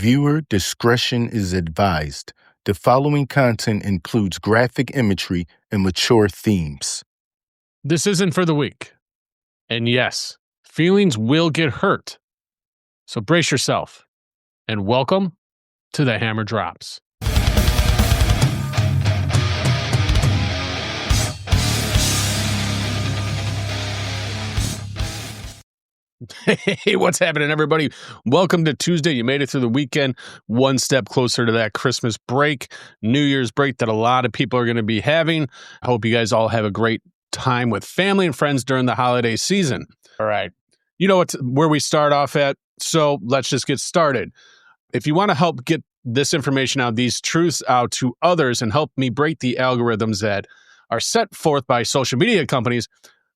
Viewer discretion is advised. The following content includes graphic imagery and mature themes. This isn't for the weak. And yes, feelings will get hurt. So brace yourself and welcome to the Hammer Drops. Hey, what's happening, everybody? Welcome to Tuesday. You made it through the weekend, one step closer to that Christmas break, New Year's break that a lot of people are going to be having. I hope you guys all have a great time with family and friends during the holiday season. All right. You know where we start off at, so let's just get started. If you want to help get this information out, these truths out to others and help me break the algorithms that are set forth by social media companies,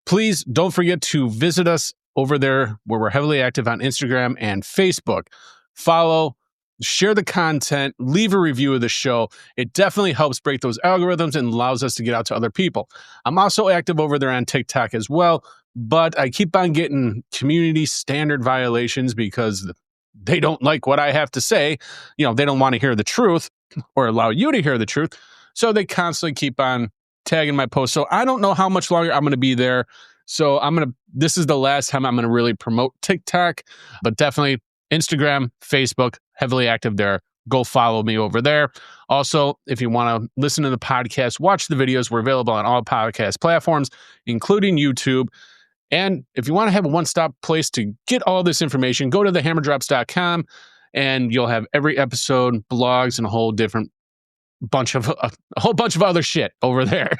please don't forget to visit us over there where we're heavily active on Instagram and Facebook. Follow, share the content, leave a review of the show. It definitely helps break those algorithms and allows us to get out to other people. I'm also active over there on TikTok as well, but I keep on getting community standard violations because they don't like what I have to say. You know, they don't want to hear the truth or allow you to hear the truth. So they constantly keep on tagging my posts. So I don't know how much longer I'm going to be there. So this is the last time I'm going to really promote TikTok, but definitely Instagram, Facebook, heavily active there. Go follow me over there. Also, if you want to listen to the podcast, watch the videos. We're available on all podcast platforms, including YouTube. And if you want to have a one-stop place to get all this information, go to thehammerdrops.com and you'll have every episode, blogs, and a whole bunch of other shit over there.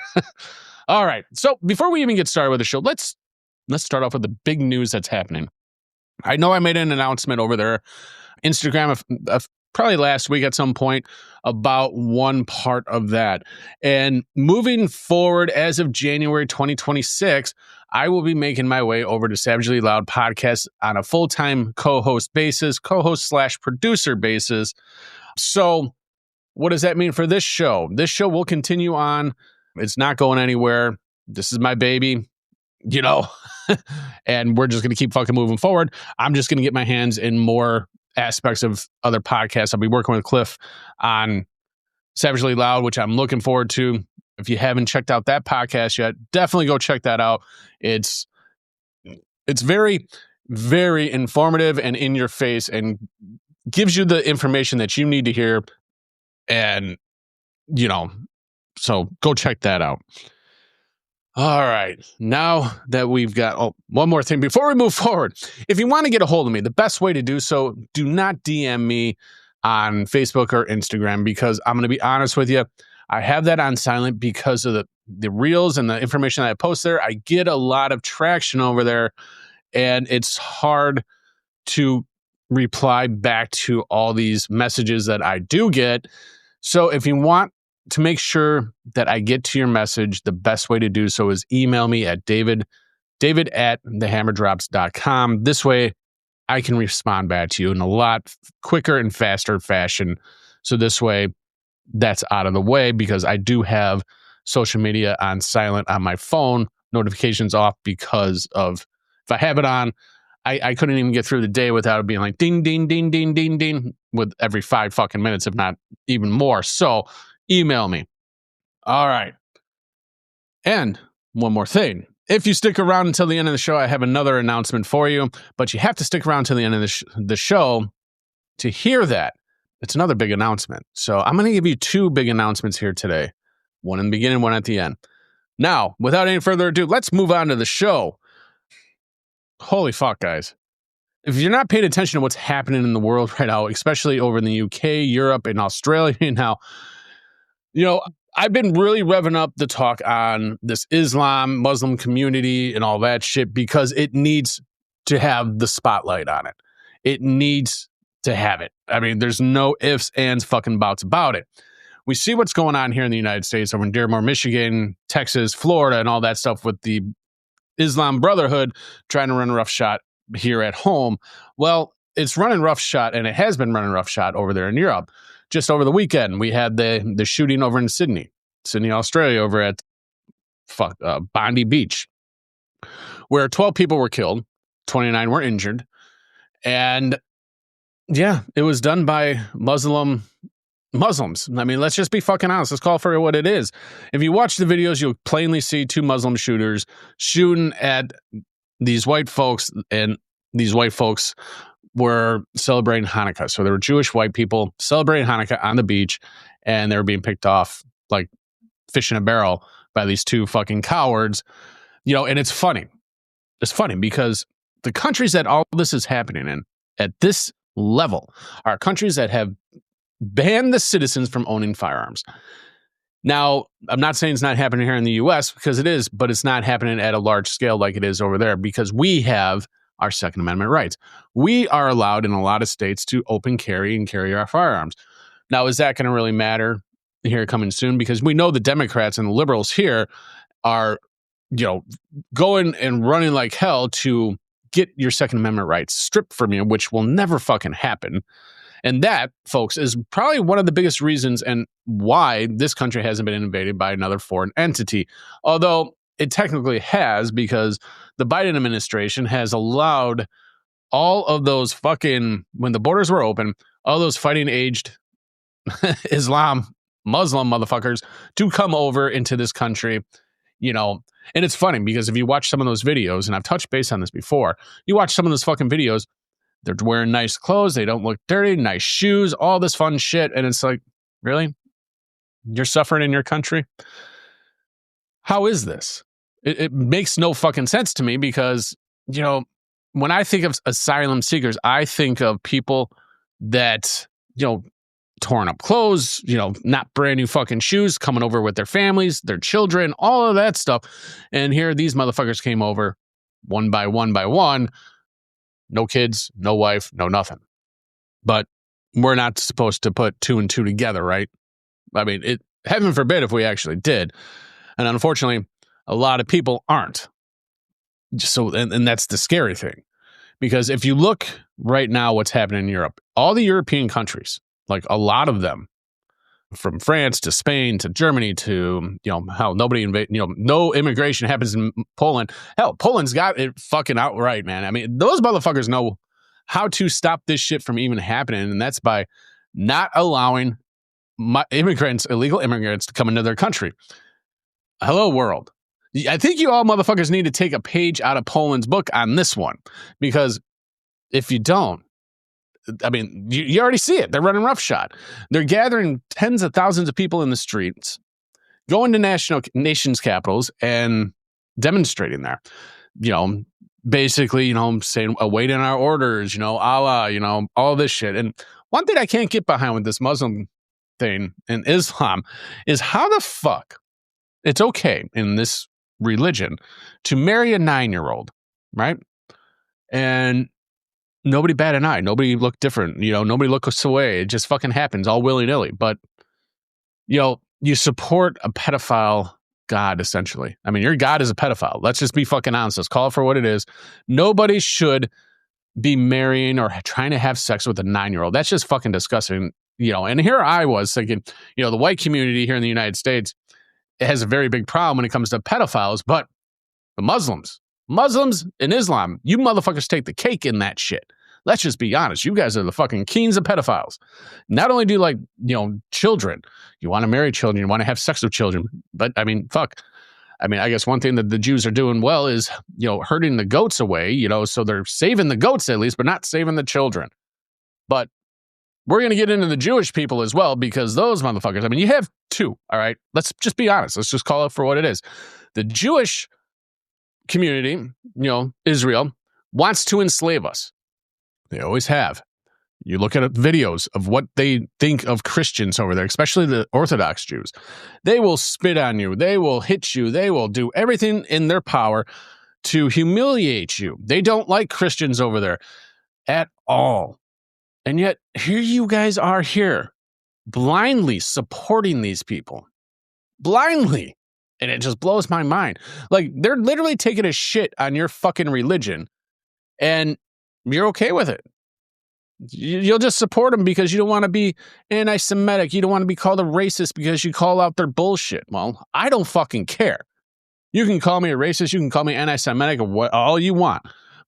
All right. So before we even get started with the show, let's start off with the big news that's happening. I know I made an announcement over there, Instagram, probably last week at some point, about one part of that. And moving forward, as of January 2026, I will be making my way over to Savagely Loud Podcast on a full-time co-host / producer basis. So what does that mean for this show? This show will continue on. It's not going anywhere. This is my baby, you know, and we're just going to keep fucking moving forward. I'm just going to get my hands in more aspects of other podcasts. I'll be working with Cliff on Savagely Loud, which I'm looking forward to. If you haven't checked out that podcast yet, definitely go check that out. It's very, very informative and in your face and gives you the information that you need to hear. And, you know, so go check that out. All right. Now that we've got one more thing before we move forward. If you want to get a hold of me, the best way to do so, do not DM me on Facebook or Instagram, because I'm going to be honest with you. I have that on silent because of the reels and the information that I post there. I get a lot of traction over there, and it's hard to reply back to all these messages that I do get. So if you want to make sure that I get to your message, the best way to do so is email me at david@thehammerdrops.com. This way I can respond back to you in a lot quicker and faster fashion. So this way that's out of the way, because I do have social media on silent on my phone, notifications off, because of if I have it on, I couldn't even get through the day without it being like ding, ding, ding, ding, ding, ding with every 5 fucking minutes, if not even more. So email me. All right. And one more thing. If you stick around until the end of the show, I have another announcement for you, but you have to stick around till the end of the show to hear that. It's another big announcement. So I'm going to give you 2 big announcements here today. One in the beginning, one at the end. Now, without any further ado, let's move on to the show. Holy fuck, guys. If you're not paying attention to what's happening in the world right now, especially over in the UK, Europe, and Australia now, you know, I've been really revving up the talk on this Muslim community and all that shit, because it needs to have the spotlight on it. It needs to have it. I mean, there's no ifs, ands, fucking buts about it. We see what's going on here in the United States, over in Dearborn, Michigan, Texas, Florida, and all that stuff with the Islam Brotherhood trying to run roughshod here at home. Well, it's running roughshod, and it has been running roughshod over there in Europe. Just over the weekend, we had the shooting over in Sydney, Australia, over at Bondi Beach, where 12 people were killed, 29 were injured. And Yeah, it was done by Muslims. I mean, let's just be fucking honest. Let's call for what it is. If you watch the videos, you'll plainly see two Muslim shooters shooting at these white folks, and these white folks were celebrating Hanukkah. So there were Jewish white people celebrating Hanukkah on the beach, and they were being picked off like fish in a barrel by these two fucking cowards. And it's funny. It's funny because the countries that all this is happening in at this level are countries that have banned the citizens from owning firearms. Now, I'm not saying it's not happening here in the US, because it is, but it's not happening at a large scale like it is over there, because we have our Second Amendment rights. We are allowed in a lot of states to open carry and carry our firearms. Now, is that going to really matter here coming soon? Because we know the Democrats and the liberals here are, going and running like hell to get your Second Amendment rights stripped from you, which will never fucking happen. And that, folks, is probably one of the biggest reasons and why this country hasn't been invaded by another foreign entity. Although it technically has, because the Biden administration has allowed all of those fucking, when the borders were open, all those fighting aged Muslim motherfuckers to come over into this country, And it's funny because if you watch some of those videos, and I've touched base on this before, you watch some of those fucking videos, they're wearing nice clothes, they don't look dirty, nice shoes, all this fun shit. And it's like, really? You're suffering in your country? How is this? It makes no fucking sense to me because, when I think of asylum seekers, I think of people that, torn up clothes, not brand new fucking shoes, coming over with their families, their children, all of that stuff. And here these motherfuckers came over one by one. No kids, no wife, no nothing. But we're not supposed to put two and two together, right? I mean, heaven forbid if we actually did. And unfortunately, a lot of people aren't. So, and that's the scary thing. Because if you look right now what's happening in Europe, all the European countries, like a lot of them, from France to Spain to Germany to, how nobody no immigration happens in Poland. Hell, Poland's got it fucking outright, man. I mean, those motherfuckers know how to stop this shit from even happening. And that's by not allowing illegal immigrants to come into their country. Hello, world. I think you all motherfuckers need to take a page out of Poland's book on this one, because if you don't, I mean, you already see it. They're running roughshod. They're gathering tens of thousands of people in the streets, going to nations' capitals and demonstrating there. Basically, saying, awaiting our orders, Allah, all this shit. And one thing I can't get behind with this Muslim thing in Islam is how the fuck it's okay in this religion to marry a 9-year-old, right? And nobody bat an eye. Nobody looked different. Nobody looks away. It just fucking happens all willy-nilly. But, you support a pedophile God, essentially. I mean, your God is a pedophile. Let's just be fucking honest. Let's call it for what it is. Nobody should be marrying or trying to have sex with a 9-year-old. That's just fucking disgusting. And here I was thinking, the white community here in the United States has a very big problem when it comes to pedophiles, but the Muslims in Islam, you motherfuckers take the cake in that shit. Let's just be honest. You guys are the fucking kings of pedophiles. Not only do you like, children, you want to marry children, you want to have sex with children, but I mean, fuck. I mean, I guess one thing that the Jews are doing well is, herding the goats away, so they're saving the goats at least, but not saving the children. But we're going to get into the Jewish people as well, because those motherfuckers, I mean, you have two, all right? Let's just be honest. Let's just call it for what it is. The Jewish community, Israel, wants to enslave us. They always have. You look at videos of what they think of Christians over there, especially the Orthodox Jews. They will spit on you. They will hit you. They will do everything in their power to humiliate you. They don't like Christians over there at all. And yet, here you guys are here, blindly supporting these people. Blindly. And it just blows my mind. Like, they're literally taking a shit on your fucking religion, and you're okay with it. You'll just support them because you don't want to be anti-Semitic. You don't want to be called a racist because you call out their bullshit. Well, I don't fucking care. You can call me a racist. You can call me anti-Semitic or all you want.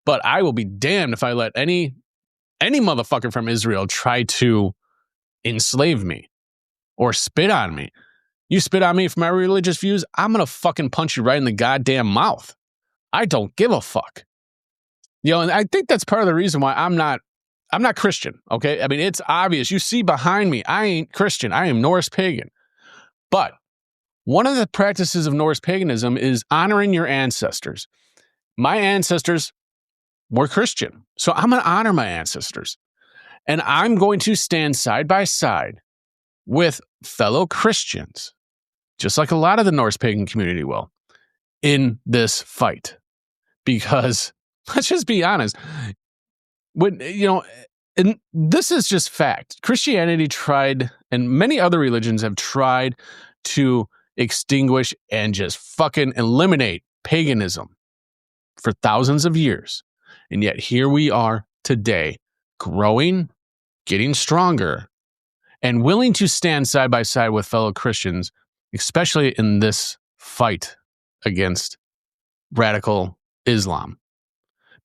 But I will be damned if I let any any motherfucker from Israel try to enslave me or spit on me. You spit on me for my religious views, I'm going to fucking punch you right in the goddamn mouth. I don't give a fuck. And I think that's part of the reason why I'm not Christian, okay? I mean, it's obvious. You see behind me, I ain't Christian. I am Norse pagan. But one of the practices of Norse paganism is honoring your ancestors. My ancestors were Christian, so I'm going to honor my ancestors. And I'm going to stand side by side with fellow Christians, just like a lot of the Norse pagan community will, in this fight. Because let's just be honest, and this is just fact. Christianity tried, and many other religions have tried to extinguish and just fucking eliminate paganism for thousands of years. And yet here we are today, growing, getting stronger, and willing to stand side by side with fellow Christians, especially in this fight against radical Islam,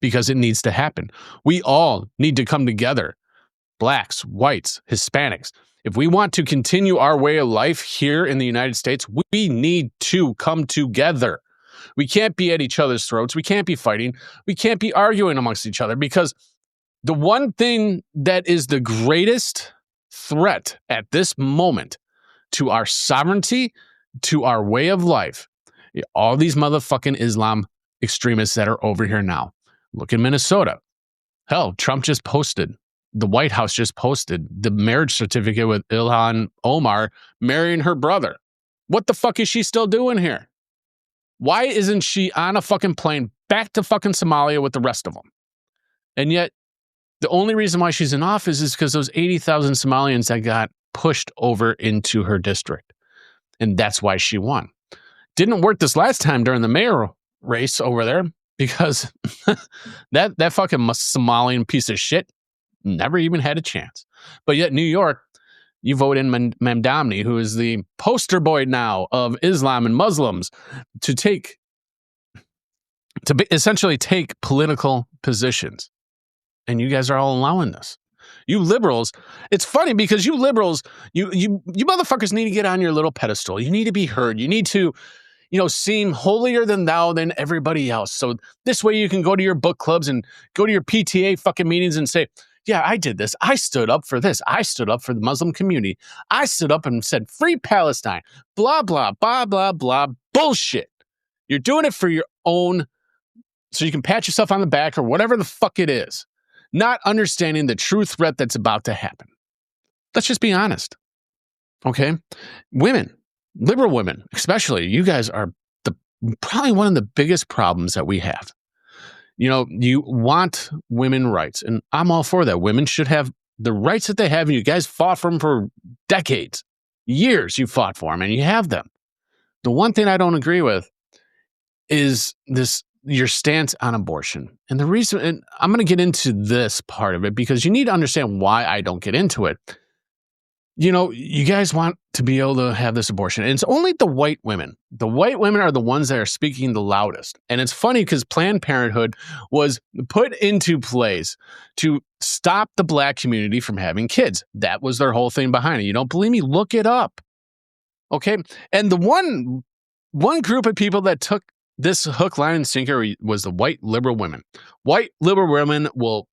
because it needs to happen. We all need to come together, blacks, whites, Hispanics. If we want to continue our way of life here in the United States, we need to come together. We can't be at each other's throats. We can't be fighting. We can't be arguing amongst each other, because the one thing that is the greatest threat at this moment to our sovereignty, to our way of life, all these motherfucking Islam extremists that are over here now. Look in Minnesota. Hell, Trump just posted, the White House just posted the marriage certificate with Ilhan Omar marrying her brother. What the fuck is she still doing here? Why isn't she on a fucking plane back to fucking Somalia with the rest of them? And yet, the only reason why she's in office is because those 80,000 Somalians that got pushed over into her district. And that's why she won. Didn't work this last time during the mayor race over there, because that fucking Somalian piece of shit never even had a chance. But yet New York, you vote in Mamdani, who is the poster boy now of Islam and Muslims, to essentially take political positions. And you guys are all allowing this. You liberals, it's funny because you liberals, you motherfuckers need to get on your little pedestal. You need to be heard. You need to, seem holier than thou than everybody else. So this way you can go to your book clubs and go to your PTA fucking meetings and say, yeah, I did this. I stood up for this. I stood up for the Muslim community. I stood up and said, free Palestine, blah, blah, blah, blah, blah, bullshit. You're doing it for your own, so you can pat yourself on the back or whatever the fuck it is, not understanding the true threat that's about to happen. Let's just be honest. Okay? Women, liberal women, especially, you guys are probably one of the biggest problems that we have. You want women rights, and I'm all for that. Women should have the rights that they have, and you guys fought for them for decades, years you fought for them, and you have them. The one thing I don't agree with is your stance on abortion. And the reason, and I'm going to get into this part of it because you need to understand why I don't get into it. You guys want to be able to have this abortion, and it's only the white women. The white women are the ones that are speaking the loudest. And it's funny because Planned Parenthood was put into place to stop the black community from having kids. That was their whole thing behind it. You don't believe me? Look it up. Okay? And the one group of people that took this hook, line, and sinker was the white liberal women. White liberal women will,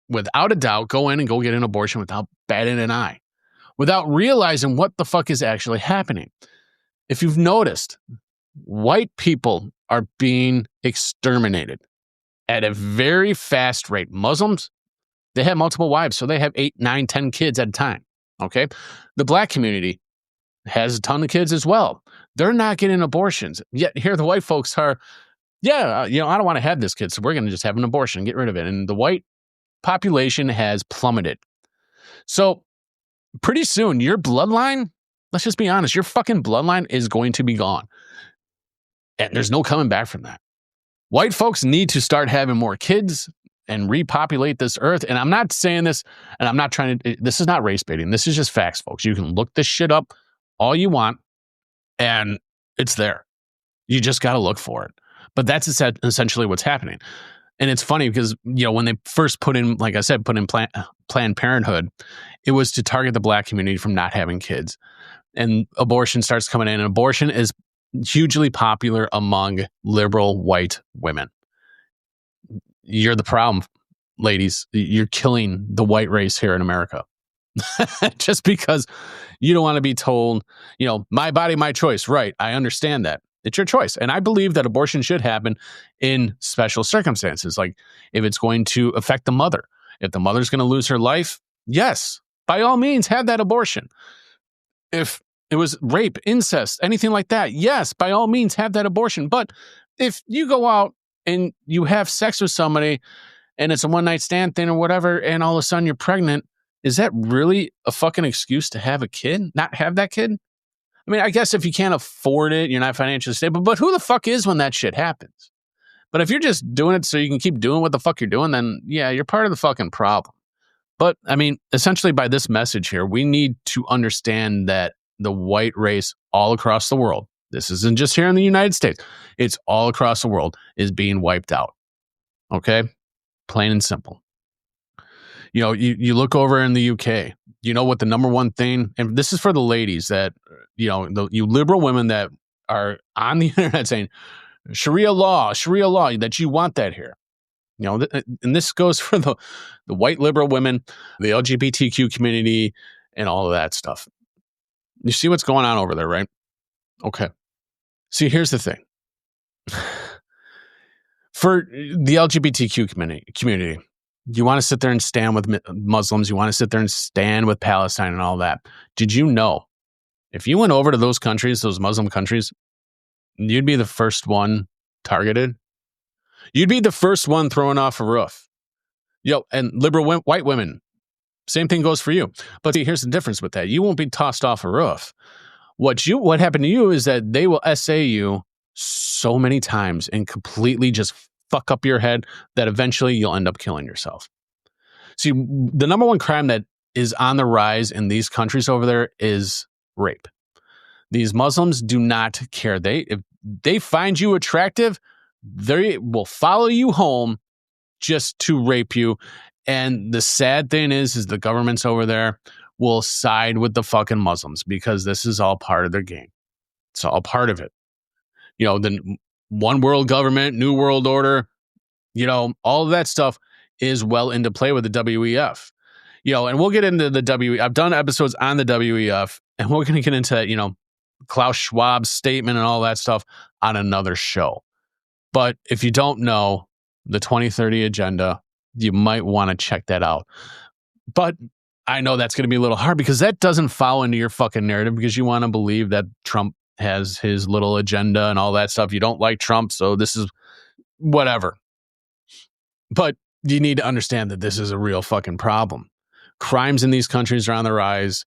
without a doubt, go in and go get an abortion without batting an eye, without realizing what the fuck is actually happening. If you've noticed, white people are being exterminated at a very fast rate. Muslims, they have multiple wives, so they have 8, 9, 10 kids at a time. Okay? The black community has a ton of kids as well. They're not getting abortions. Yet here the white folks are, I don't want to have this kid, so we're going to just have an abortion and get rid of it. And the white population has plummeted. So pretty soon, your bloodline, let's just be honest, your fucking bloodline is going to be gone. And there's no coming back from that. White folks need to start having more kids and repopulate this earth. And I'm not saying this, and I'm not trying to, this is not race baiting. This is just facts, folks. You can look this shit up all you want, and it's there. You just got to look for it. But that's essentially what's happening. And it's funny because, when they first put in Planned Parenthood, it was to target the black community from not having kids. And abortion starts coming in, and abortion is hugely popular among liberal white women. You're the problem, ladies. You're killing the white race here in America. Just because you don't want to be told, my body, my choice. Right. I understand that. It's your choice. And I believe that abortion should happen in special circumstances. Like if it's going to affect the mother, if the mother's going to lose her life, yes, by all means, have that abortion. If it was rape, incest, anything like that, yes, by all means, have that abortion. But if you go out and you have sex with somebody and it's a one night stand thing or whatever, and all of a sudden you're pregnant, is that really a fucking excuse to have a kid? Not have that kid? I mean, I guess if you can't afford it, you're not financially stable, but who the fuck is when that shit happens? But if you're just doing it so you can keep doing what the fuck you're doing, then yeah, you're part of the fucking problem. But I mean, essentially by this message here, we need to understand that the white race all across the world, this isn't just here in the United States, it's all across the world, is being wiped out. Okay? Plain and simple. You look over in the UK, you know what the number one thing, and this is for the ladies that, you liberal women that are on the internet saying, Sharia law, that you want that here. And this goes for the white liberal women, the LGBTQ community, and all of that stuff. You see what's going on over there, right? Okay. See, here's the thing. For the LGBTQ community, you want to sit there and stand with Muslims. You want to sit there and stand with Palestine and all that. Did you know if you went over to those countries, those Muslim countries, you'd be the first one targeted? You'd be the first one thrown off a roof. And liberal white women, same thing goes for you. But see, here's the difference with that. You won't be tossed off a roof. What happened to you is that they will essay you so many times and completely just fuck up your head that eventually you'll end up killing yourself. See, the number one crime that is on the rise in these countries over there is rape. These Muslims do not care. If they find you attractive, they will follow you home just to rape you. And the sad thing is the governments over there will side with the fucking Muslims because this is all part of their game. It's all part of it. The one world government, new world order, all of that stuff is well into play with the WEF. And we'll get into the WEF. I've done episodes on the WEF, and we're going to get into, Klaus Schwab's statement and all that stuff on another show. But if you don't know the 2030 agenda, you might want to check that out. But I know that's going to be a little hard because that doesn't follow into your fucking narrative because you want to believe that Trump has his little agenda and all that stuff. You don't like Trump, so this is whatever. But you need to understand that this is a real fucking problem. Crimes in these countries are on the rise.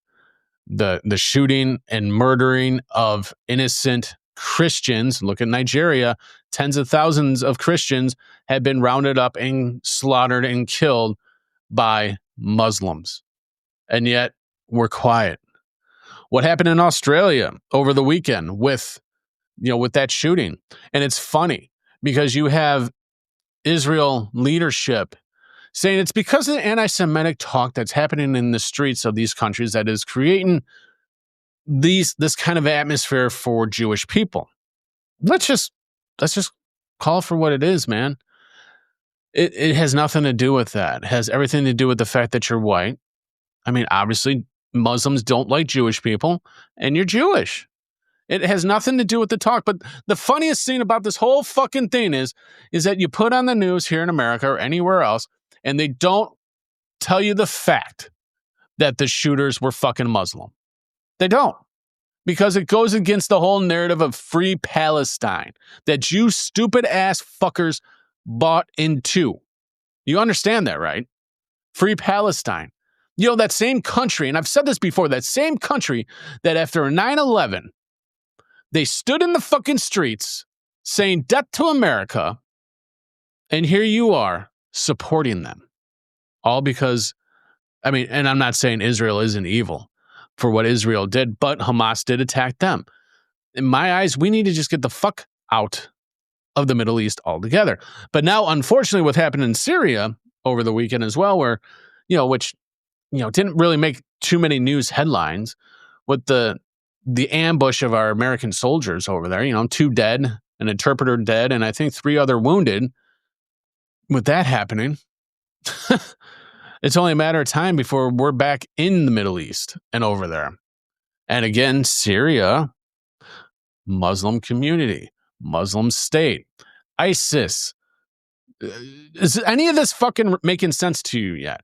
The shooting and murdering of innocent Christians. Look at Nigeria. Tens of thousands of Christians have been rounded up and slaughtered and killed by Muslims. And yet we're quiet. What happened in Australia over the weekend with that shooting? And it's funny because you have Israel leadership saying it's because of the anti-Semitic talk that's happening in the streets of these countries that is creating this kind of atmosphere for Jewish people. Let's just call it for what it is, man. It has nothing to do with that. It has everything to do with the fact that you're white. I mean, obviously, Muslims don't like Jewish people, and you're Jewish. It has nothing to do with the talk. But the funniest thing about this whole fucking thing is that you put on the news here in America or anywhere else, and they don't tell you the fact that the shooters were fucking Muslim. They don't. Because it goes against the whole narrative of free Palestine that you stupid ass fuckers bought into. You understand that, right? Free Palestine. That same country, and I've said this before, that same country that after 9/11, they stood in the fucking streets saying death to America, and here you are supporting them. All because, and I'm not saying Israel isn't evil for what Israel did, but Hamas did attack them. In my eyes, we need to just get the fuck out of the Middle East altogether. But now, unfortunately, what happened in Syria over the weekend as well, where, which, didn't really make too many news headlines, with the ambush of our American soldiers over there, 2 dead, an interpreter dead, and I think 3 other wounded. With that happening, it's only a matter of time before we're back in the Middle East and over there. And again, Syria, Muslim community, Muslim state, ISIS. Is any of this fucking making sense to you yet?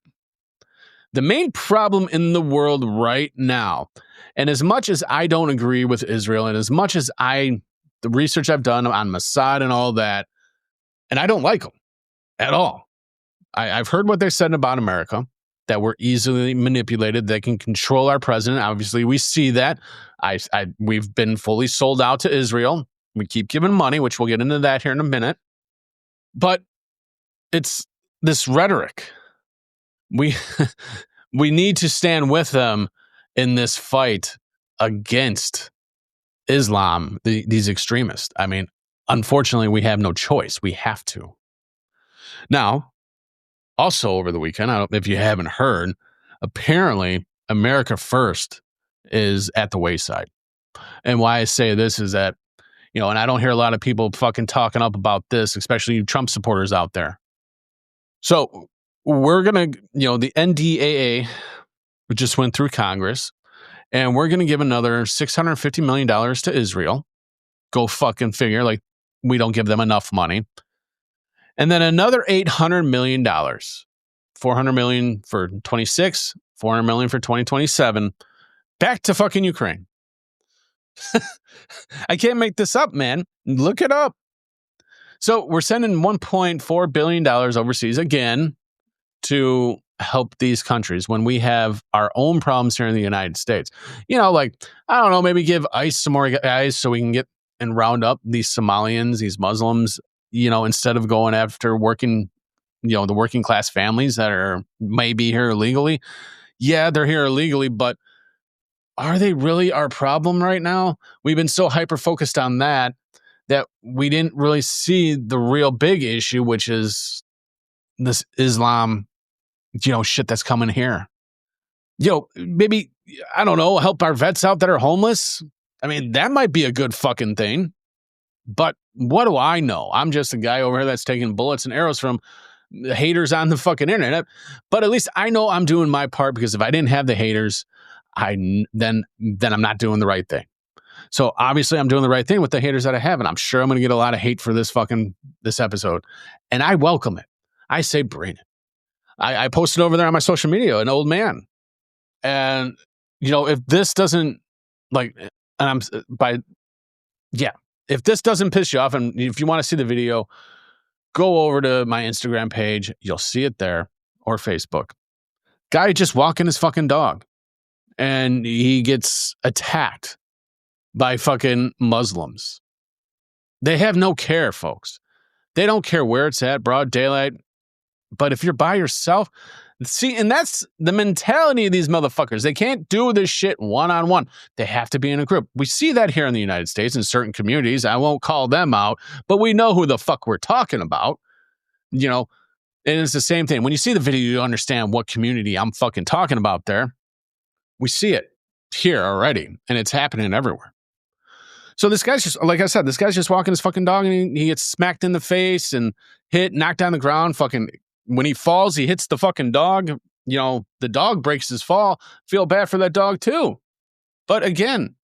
The main problem in the world right now, and as much as I don't agree with Israel, and as much as the research I've done on Mossad and all that, and I don't like them at all. I've heard what they said about America, that we're easily manipulated. They can control our president. Obviously, we see that. We've been fully sold out to Israel. We keep giving money, which we'll get into that here in a minute. But it's this rhetoric. We need to stand with them in this fight against Islam, these extremists. I mean, unfortunately, we have no choice. We have to. Now, also over the weekend, I don't know if you haven't heard, apparently America First is at the wayside. And why I say this is that, and I don't hear a lot of people fucking talking up about this, especially Trump supporters out there. So we're going to, the NDAA just went through Congress, and we're going to give another $650 million to Israel. Go fucking figure. Like, we don't give them enough money. And then another $800 million, $400 million for 26, $400 million for 2027, back to fucking Ukraine. I can't make this up, man. Look it up. So we're sending $1.4 billion overseas again to help these countries when we have our own problems here in the United States. Like, I don't know, maybe give ICE some more guys so we can get and round up these Somalians, these Muslims, instead of going after working, the working class families that are maybe here illegally. Yeah, they're here illegally, but are they really our problem right now? We've been so hyper focused on that we didn't really see the real big issue, which is this Islam, shit that's coming here. Maybe, I don't know, help our vets out that are homeless. I mean, that might be a good fucking thing. But what do I know? I'm just a guy over here that's taking bullets and arrows from haters on the fucking internet. But at least I know I'm doing my part, because if I didn't have the haters, then I'm not doing the right thing. So obviously I'm doing the right thing with the haters that I have, and I'm sure I'm going to get a lot of hate for this episode, and I welcome it. I say bring it. I posted over there on my social media, an old man, and if this doesn't if this doesn't piss you off, and if you want to see the video, go over to my Instagram page. You'll see it there, or Facebook. Guy just walking his fucking dog, and he gets attacked by fucking Muslims. They have no care, folks. They don't care where it's at, broad daylight. But if you're by yourself, see, and that's the mentality of these motherfuckers. They can't do this shit one-on-one. They have to be in a group. We see that here in the United States in certain communities. I won't call them out, but we know who the fuck we're talking about. And it's the same thing. When you see the video, you understand what community I'm fucking talking about there. We see it here already, and it's happening everywhere. So this guy's just, like I said, this guy's just walking his fucking dog, and he gets smacked in the face and knocked on the ground. Fucking, when he falls, he hits the fucking dog. The dog breaks his fall. Feel bad for that dog too. But again,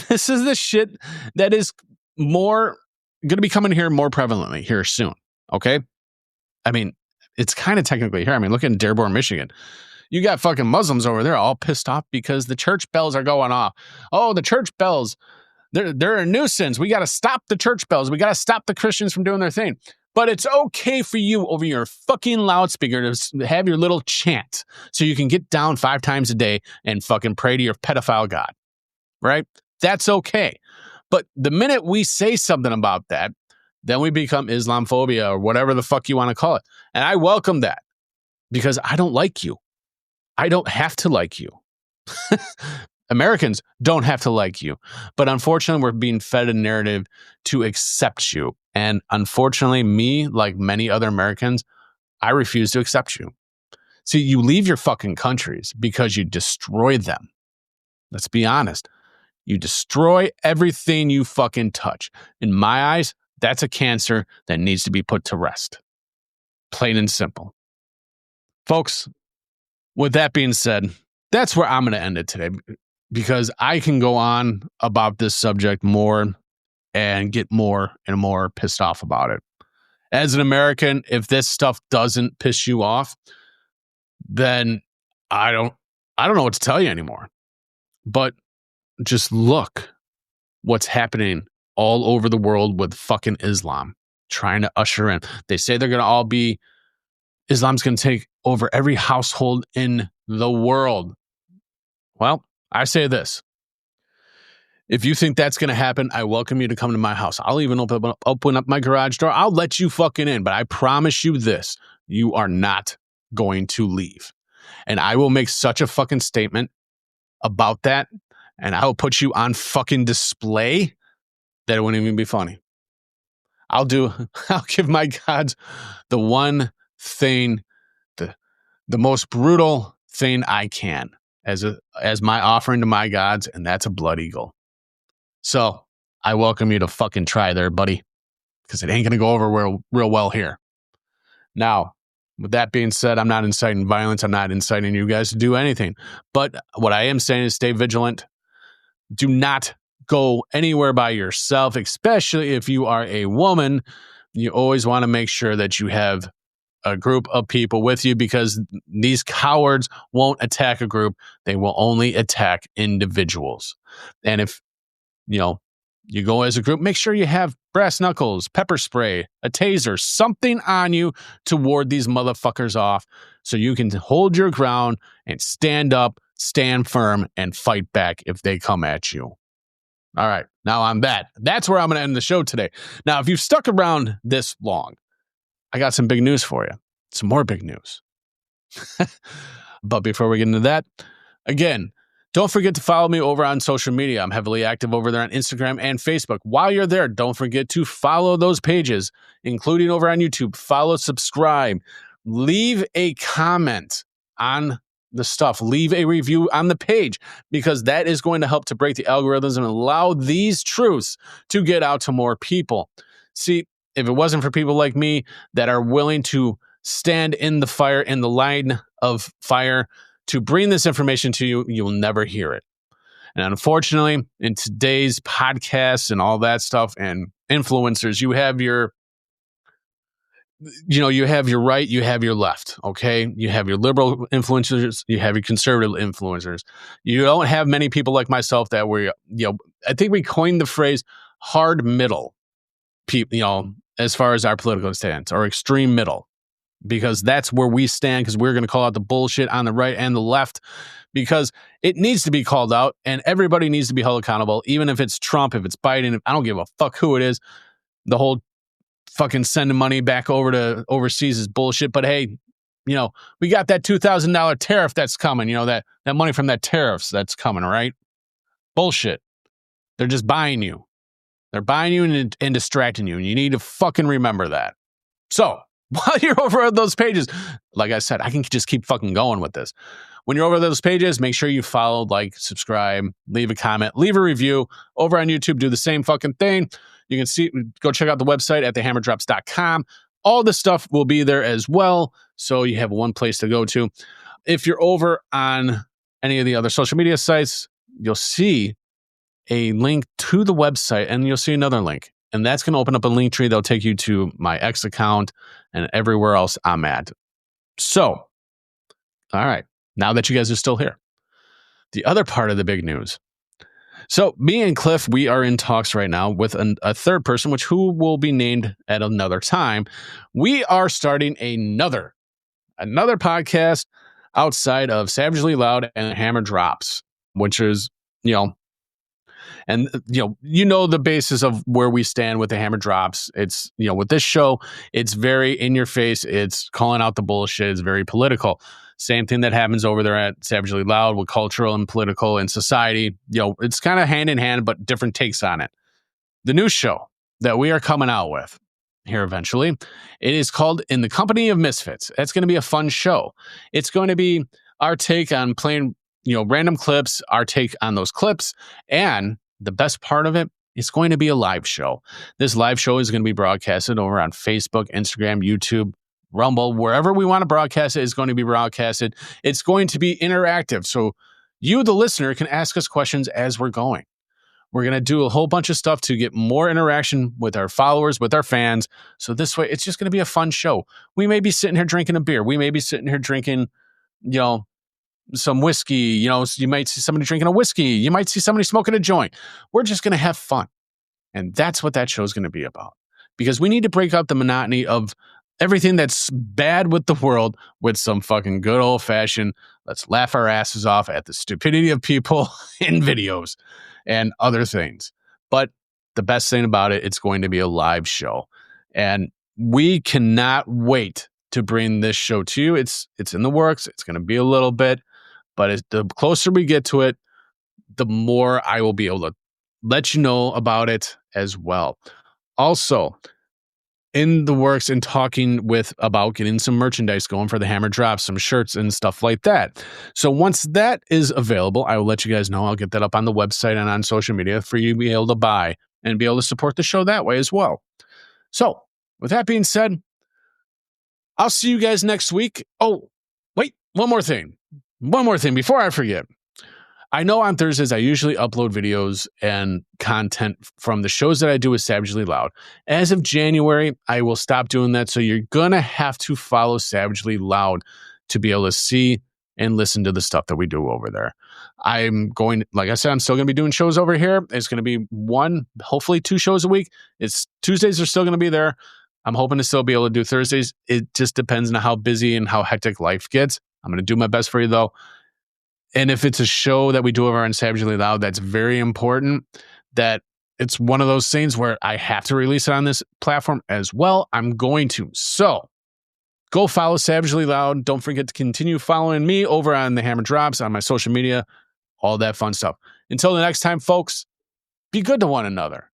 this is the shit that is more going to be coming here more prevalently here soon. Okay. I mean, it's kind of technically here. I mean, look at Dearborn, Michigan. You got fucking Muslims over there all pissed off because the church bells are going off. Oh, the church bells. They're a nuisance. We got to stop the church bells. We got to stop the Christians from doing their thing. But it's okay for you over your fucking loudspeaker to have your little chant so you can get down 5 times a day and fucking pray to your pedophile God, right? That's okay. But the minute we say something about that, then we become Islamophobia or whatever the fuck you want to call it. And I welcome that, because I don't like you. I don't have to like you. Americans don't have to like you. But unfortunately, we're being fed a narrative to accept you. And unfortunately, me, like many other Americans, I refuse to accept you. See, you leave your fucking countries because you destroy them. Let's be honest. You destroy everything you fucking touch. In my eyes, that's a cancer that needs to be put to rest. Plain and simple. Folks, with that being said, that's where I'm going to end it today, because I can go on about this subject more and get more and more pissed off about it. As an American, if this stuff doesn't piss you off, then I don't know what to tell you anymore. But just look what's happening all over the world with fucking Islam trying to usher in. They say they're going to all be, Islam's going to take over every household in the world. Well, I say this. If you think that's going to happen, I welcome you to come to my house. I'll even open up my garage door. I'll let you fucking in. But I promise you this, you are not going to leave. And I will make such a fucking statement about that. And I will put you on fucking display that it wouldn't even be funny. I'll give my gods the one thing, the most brutal thing I can as my offering to my gods, and that's a blood eagle. So I welcome you to fucking try there, buddy, because it ain't going to go over real well here. Now, with that being said, I'm not inciting violence. I'm not inciting you guys to do anything. But what I am saying is stay vigilant. Do not go anywhere by yourself, especially if you are a woman. You always want to make sure that you have a group of people with you, because these cowards won't attack a group. They will only attack individuals. And if you go as a group, make sure you have brass knuckles, pepper spray, a taser, something on you to ward these motherfuckers off so you can hold your ground and stand up, stand firm, and fight back if they come at you. All right, now on that. That's where I'm going to end the show today. Now, if you've stuck around this long, I got some big news for you. Some more big news. But before we get into that, again, don't forget to follow me over on social media. I'm heavily active over there on Instagram and Facebook. While you're there, don't forget to follow those pages, including over on YouTube. Follow, subscribe, leave a comment on the stuff. Leave a review on the page, because that is going to help to break the algorithms and allow these truths to get out to more people. See, if it wasn't for people like me that are willing to stand in the fire, in the line of fire, to bring this information to you, you'll never hear it. And unfortunately, in today's podcasts and all that stuff and influencers, you have your right, you have your left, okay? You have your liberal influencers, you have your conservative influencers. You don't have many people like myself that were, I think we coined the phrase hard middle, as far as our political stance, or extreme middle. Because that's where we stand, because we're going to call out the bullshit on the right and the left, because it needs to be called out and everybody needs to be held accountable, even if it's Trump, if it's Biden, I don't give a fuck who it is. The whole fucking sending money back over to overseas is bullshit. But hey, we got that $2,000 tariff that's coming, that money from that tariffs that's coming, right? Bullshit. They're just buying you. They're buying you and distracting you. And you need to fucking remember that. So, while you're over at those pages, like I said, I can just keep fucking going with this. When you're over those pages, make sure you follow, like, subscribe, leave a comment, leave a review. Over on YouTube, do the same fucking thing. You can go check out the website at thehammerdrops.com. All the stuff will be there as well, so you have one place to go to. If you're over on any of the other social media sites, you'll see a link to the website, and you'll see another link. And that's going to open up a link tree that'll take you to my X account and everywhere else I'm at. So, all right, now that you guys are still here, the other part of the big news. So, me and Cliff, we are in talks right now with a third person, who will be named at another time. We are starting another podcast outside of Savagely Loud and Hammer Drops, which is, and the basis of where we stand with the Hammer Drops. It's, with this show, it's very in your face. It's calling out the bullshit. It's very political. Same thing that happens over there at Savagely Loud with cultural and political and society. It's kind of hand in hand, but different takes on it. The new show that we are coming out with here eventually, it is called In the Company of Misfits. It's going to be a fun show. It's going to be our take on playing, random clips, our take on those clips, and the best part of it, it's going to be a live show. This live show is going to be broadcasted over on Facebook, Instagram, YouTube, Rumble, wherever we want to broadcast it is going to be broadcasted. It's going to be interactive. So you, the listener, can ask us questions as we're going. We're going to do a whole bunch of stuff to get more interaction with our followers, with our fans. So this way, it's just going to be a fun show. We may be sitting here drinking a beer. We may be sitting here drinking, some whiskey. You might see somebody drinking a whiskey. You might see somebody smoking a joint. We're just going to have fun. And that's what that show is going to be about. Because we need to break up the monotony of everything that's bad with the world with some fucking good old-fashioned, let's laugh our asses off at the stupidity of people in videos and other things. But the best thing about it, it's going to be a live show. And we cannot wait to bring this show to you. It's in the works. It's going to be a little bit, but the closer we get to it, the more I will be able to let you know about it as well. Also, in the works and talking about getting some merchandise going for the Hammer Drops, some shirts and stuff like that. So once that is available, I will let you guys know. I'll get that up on the website and on social media for you to be able to buy and be able to support the show that way as well. So with that being said, I'll see you guys next week. Oh, wait, one more thing before I forget. I know on Thursdays, I usually upload videos and content from the shows that I do with Savagely Loud. As of January, I will stop doing that. So you're going to have to follow Savagely Loud to be able to see and listen to the stuff that we do over there. Like I said, I'm still going to be doing shows over here. It's going to be hopefully 2 shows a week. Tuesdays are still going to be there. I'm hoping to still be able to do Thursdays. It just depends on how busy and how hectic life gets. I'm going to do my best for you though. And if it's a show that we do over on Savagely Loud, that's very important, that it's one of those things where I have to release it on this platform as well. I'm going to. So go follow Savagely Loud. Don't forget to continue following me over on the Hammer Drops, on my social media, all that fun stuff. Until the next time, folks, be good to one another.